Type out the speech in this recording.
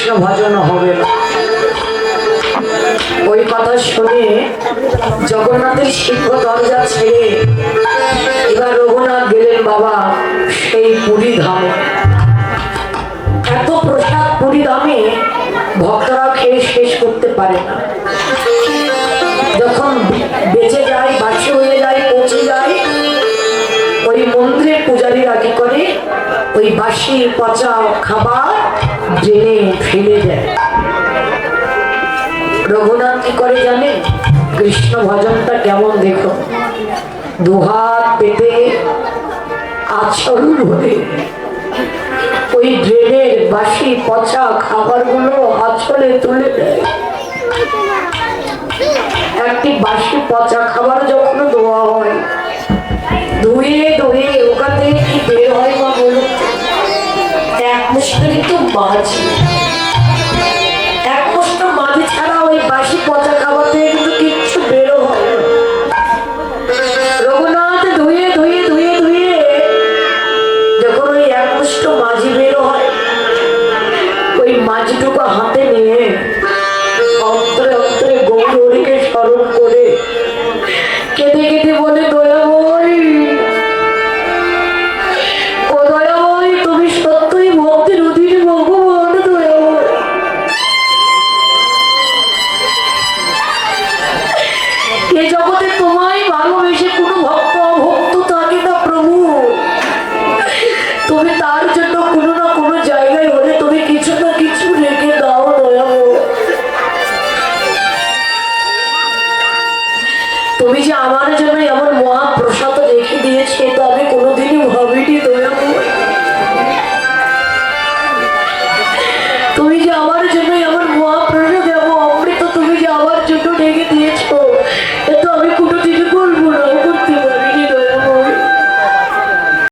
কৃষ্ণ ভজন হবে না। ওই কথা শুনে জগন্নাথের সিংহ দরজা ছেড়ে এবার রঘুনাথ গেলেন বাবা সেই পুরী ধামে। এত প্রসাদ পুরী ধামে ভক্তরা খেয়ে শেষ করতে পারে না। যখন বেঁচে যায়, বাসি হয়ে যায়, পচে যায়, ওই মন্দিরের পূজারীরা কি করে, ওই বাসি পচা খাবার ড্রেনে ফেলে দেয়। রঘুনাথ কি করে জানেন? কৃষ্ণ ভজনটা কেমন দেখো, দুহাত পেতে আচল ভরে ওই ড্রেনের বাসি পচা খাবারগুলো আঁচলে তুলে দেয়। একটি বাসি পচা খাবার যখন ধোয়া হয়, ধুয়ে ধুয়ে ওখান থেকে কি বের হয় বা বলো, এক মুষ্টি কিন্তু মাঝি, এক মুষ্টি মাঝি ছাড়া ওই বাসি পচা খাবার থেকে কিন্তু কিচ্ছু বেরো হয় না। রঘুনাথ ধুয়ে ধুয়ে ধুয়ে ধুয়ে যখন ওই এক মুষ্টি মাঝি বেরো হয়, ওই মাঝিটুকু হাতে নিয়ে অন্তরে অন্তরে গৌরহরিকে স্মরণ করে